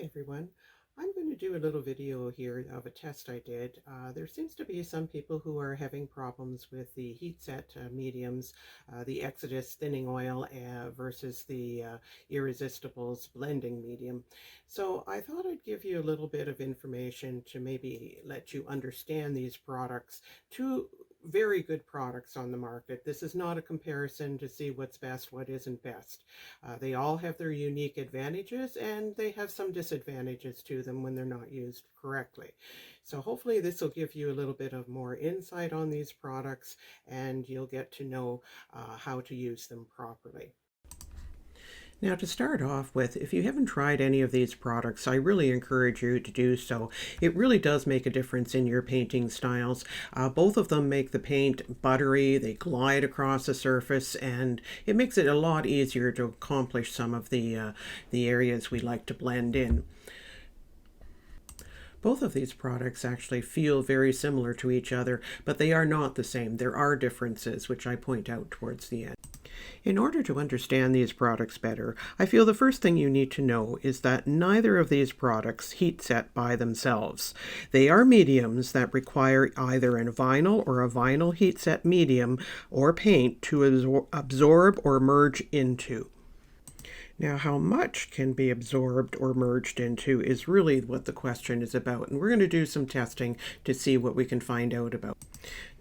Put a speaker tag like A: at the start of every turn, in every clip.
A: everyone. I'm going to do a little video here of a test I did. There seems to be some people who are having problems with the heat set mediums, the Xodus Thinning Oil versus the Irresistibles blending medium. So I thought I'd give you a little bit of information to maybe let you understand these products. Two very good products on the market. This is not a comparison to see what's best, what isn't best. They all have their unique advantages, and they have some disadvantages to them when they're not used correctly. So hopefully this will give you a little bit of more insight on these products, and you'll get to know how to use them properly. Now, to start off with, if you haven't tried any of these products, I really encourage you to do so. It really does make a difference in your painting styles. Both of them make the paint buttery, they glide across the surface, and it makes it a lot easier to accomplish some of the areas we like to blend in. Both of these products actually feel very similar to each other, but they are not the same. There are differences, which I point out towards the end. In order to understand these products better, I feel the first thing you need to know is that neither of these products heat set by themselves. They are mediums that require either a vinyl or a vinyl heat set medium or paint to absorb or merge into. Now, how much can be absorbed or merged into is really what the question is about, and we're going to do some testing to see what we can find out about.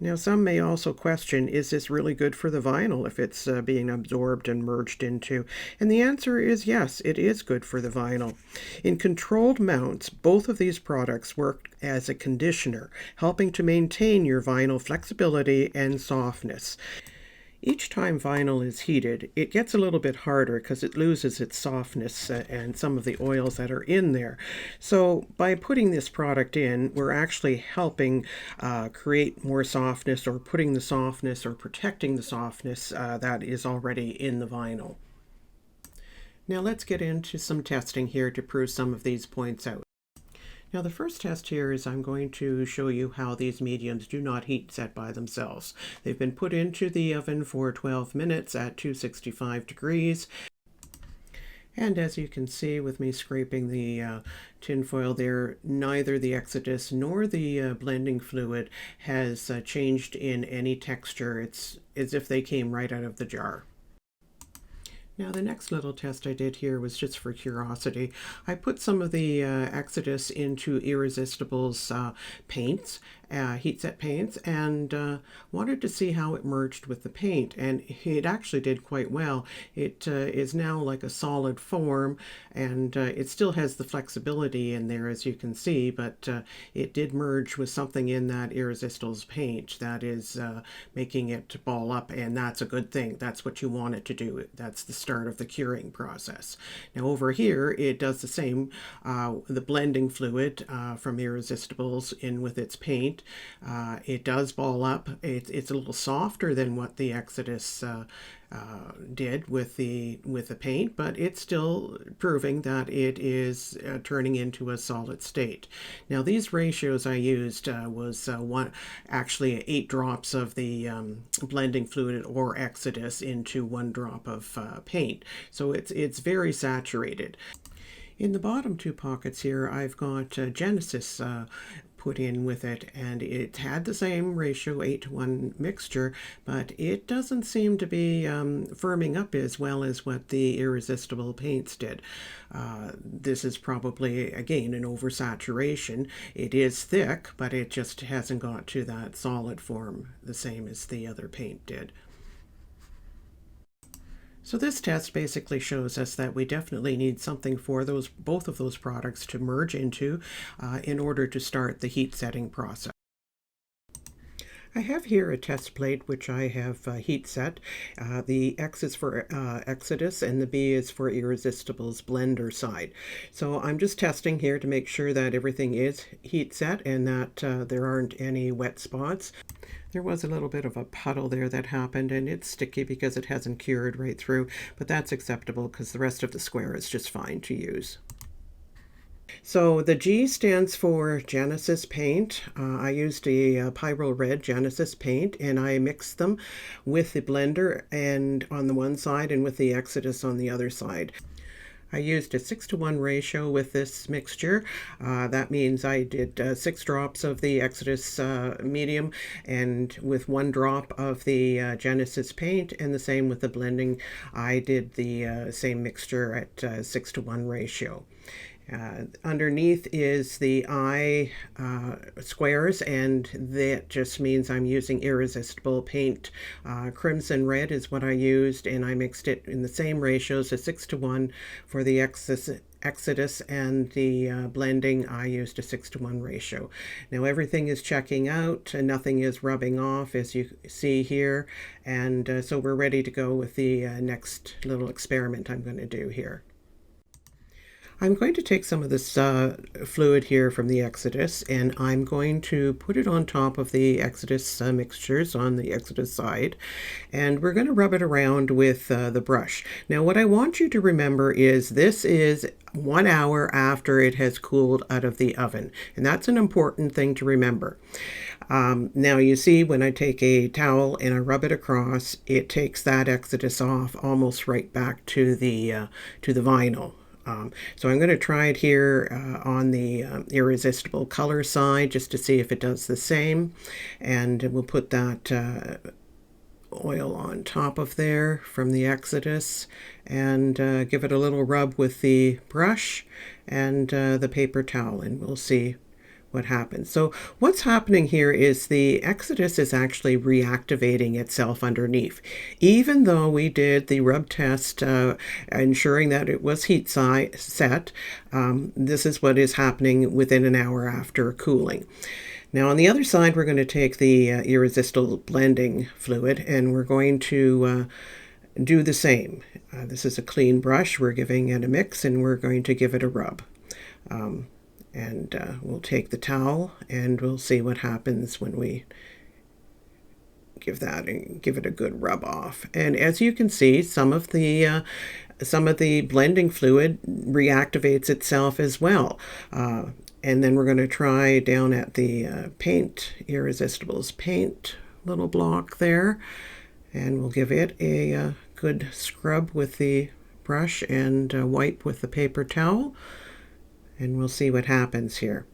A: Now, some may also question, is this really good for the vinyl if it's being absorbed and merged into? And the answer is yes, it is good for the vinyl. In controlled mounts, both of these products work as a conditioner, helping to maintain your vinyl flexibility and softness. Each time vinyl is heated, it gets a little bit harder because it loses its softness and some of the oils that are in there. So by putting this product in, we're actually helping create more softness, or putting the softness or protecting the softness that is already in the vinyl. Now let's get into some testing here to prove some of these points out. Now the first test here is I'm going to show you how these mediums do not heat set by themselves. They've been put into the oven for 12 minutes at 265 degrees. And as you can see with me scraping the tin foil there, neither the Xodus nor the blending fluid has changed in any texture. It's as if they came right out of the jar. Now the next little test I did here was just for curiosity. I put some of the Xodus into Irresistible's paints, heat set paints, and wanted to see how it merged with the paint, and it actually did quite well. It is now like a solid form, and it still has the flexibility in there, as you can see, but it did merge with something in that Irresistible's paint that is making it ball up, and that's a good thing. That's what you want it to do. That's the start of the curing process. Now over here it does the same. The blending fluid from Irresistibles in with its paint, it does ball up. It's a little softer than what the Xodus did with the paint, but it's still proving that it is turning into a solid state. Now these ratios I used was actually 8 drops of the blending fluid or Xodus into 1 drop of paint, so it's very saturated. In the bottom 2 pockets here I've got Genesis put in with it, and it had the same ratio, 8-to-1 mixture, but it doesn't seem to be firming up as well as what the Irresistible paints did. This is probably, again, an oversaturation. It is thick, but it just hasn't got to that solid form the same as the other paint did. So this test basically shows us that we definitely need something for both of those products to merge into in order to start the heat setting process. I have here a test plate which I have heat set. The X is for Xodus and the B is for Irresistible's blender side. So I'm just testing here to make sure that everything is heat set and that there aren't any wet spots. There was a little bit of a puddle there that happened, and it's sticky because it hasn't cured right through, but that's acceptable because the rest of the square is just fine to use. So the G stands for Genesis paint. I used a Pyro Red Genesis paint, and I mixed them with the blender and on the one side and with the Xodus on the other side. I used a 6-to-1 ratio with this mixture. That means I did 6 drops of the Xodus medium and with 1 drop of the Genesis paint, and the same with the blending. I did the same mixture at 6-to-1 ratio. Underneath is the eye squares, and that just means I'm using irresistible paint. Crimson red is what I used, and I mixed it in the same ratios, a 6-to-1 for the Exodus, and the blending I used a 6-to-1 ratio. Now everything is checking out and nothing is rubbing off, as you see here, and so we're ready to go with the next little experiment I'm going to do here. I'm going to take some of this fluid here from the Exodus, and I'm going to put it on top of the Exodus mixtures on the Exodus side, and we're going to rub it around with the brush. Now what I want you to remember is this is 1 hour after it has cooled out of the oven, and that's an important thing to remember. Now you see when I take a towel and I rub it across, it takes that Exodus off almost right back to the vinyl. So I'm going to try it here on the irresistible color side just to see if it does the same, and we'll put that oil on top of there from the Exodus and give it a little rub with the brush and the paper towel, and we'll see what happens. So what's happening here is the Exodus is actually reactivating itself underneath. Even though we did the rub test ensuring that it was heat set, this is what is happening within an hour after cooling. Now on the other side, we're going to take the irresistible blending fluid, and we're going to do the same. This is a clean brush. We're giving it a mix, and we're going to give it a rub. We'll take the towel and we'll see what happens when we give it a good rub off. And as you can see, some of the blending fluid reactivates itself as well. And then we're going to try down at the paint, Irresistible's paint little block there, and we'll give it a good scrub with the brush and wipe with the paper towel. And we'll see what happens here.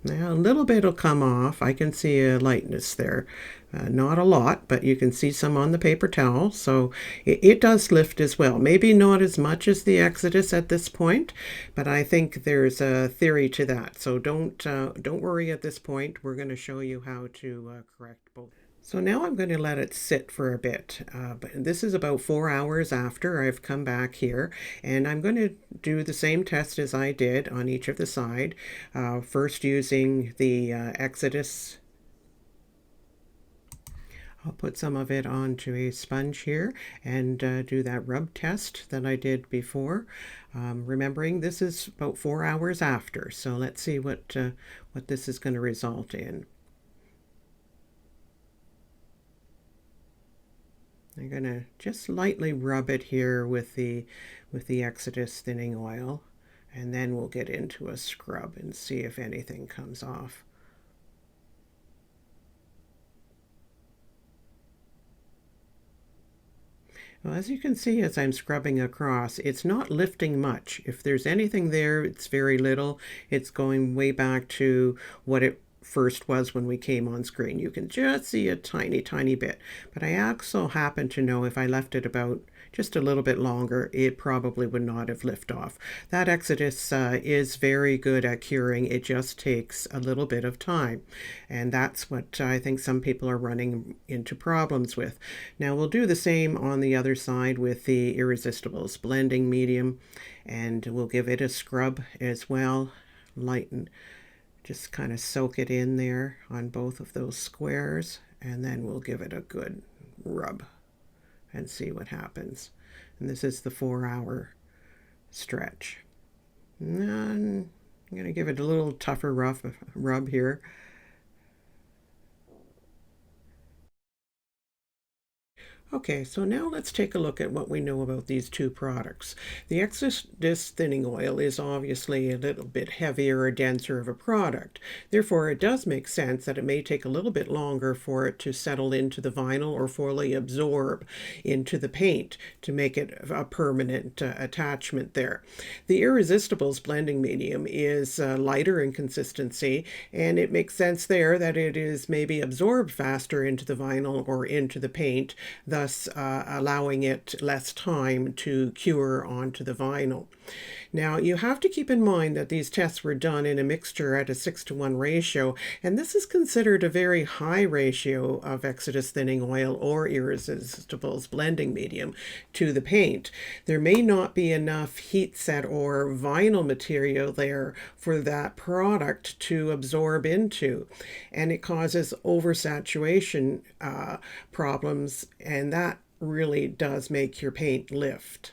A: Now a little bit will come off. I can see a lightness there. Not a lot, but you can see some on the paper towel. So it does lift as well. Maybe not as much as the Exodus at this point, but I think there's a theory to that. So don't worry at this point. We're going to show you how to correct both. So now I'm going to let it sit for a bit. But this is about 4 hours after I've come back here, and I'm going to do the same test as I did on each of the side. First using the Exodus. I'll put some of it onto a sponge here and do that rub test that I did before. Remembering this is about 4 hours after, so let's see what this is going to result in. I'm going to just lightly rub it here with the Xodus Thinning Oil, and then we'll get into a scrub and see if anything comes off. Well, as you can see, as I'm scrubbing across, it's not lifting much. If there's anything there, it's very little. It's going way back to what it first was when we came on screen. You can just see a tiny bit, but I also happen to know if I left it about just a little bit longer, it probably would not have lifted off. That Exodus is very good at curing. It just takes a little bit of time, and that's what I think some people are running into problems with. Now we'll do the same on the other side with the Irresistibles blending medium, and we'll give it a scrub as well. Lighten, just kind of soak it in there on both of those squares, and then we'll give it a good rub and see what happens. And this is the 4-hour stretch. And I'm going to give it a little tougher rub here. Okay, so now let's take a look at what we know about these two products. The Xodus Thinning Oil is obviously a little bit heavier or denser of a product. Therefore, it does make sense that it may take a little bit longer for it to settle into the vinyl or fully absorb into the paint to make it a permanent attachment there. The Irresistibles blending medium is lighter in consistency, and it makes sense there that it is maybe absorbed faster into the vinyl or into the paint, thus allowing it less time to cure onto the vinyl. Now, you have to keep in mind that these tests were done in a mixture at a 6:1 ratio, and this is considered a very high ratio of Xodus Thinning Oil or Irresistibles blending medium to the paint. There may not be enough heat set or vinyl material there for that product to absorb into, and it causes oversaturation problems, and that really does make your paint lift.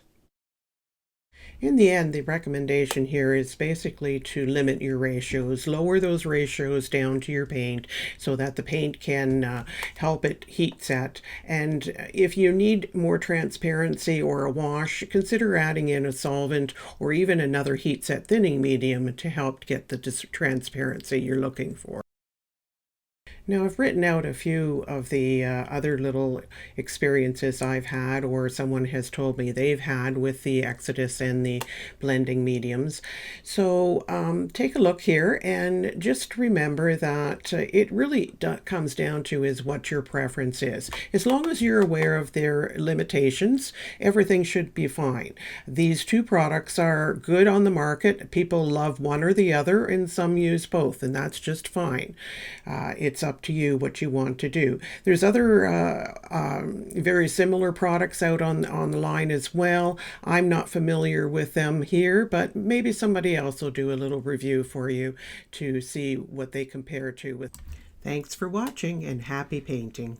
A: In the end, the recommendation here is basically to limit your ratios, lower those ratios down to your paint so that the paint can help it heat set. And if you need more transparency or a wash, consider adding in a solvent or even another heat set thinning medium to help get the transparency you're looking for. Now, I've written out a few of the other little experiences I've had or someone has told me they've had with the Xodus and the blending mediums. So take a look here and just remember that it really comes down to is what your preference is. As long as you're aware of their limitations, everything should be fine. These two products are good on the market. People love one or the other, and some use both, and that's just fine. It's up to you what you want to do. There's other very similar products out on the line as well. I'm not familiar with them here, but maybe somebody else will do a little review for you to see what they compare to with. Thanks for watching and happy painting.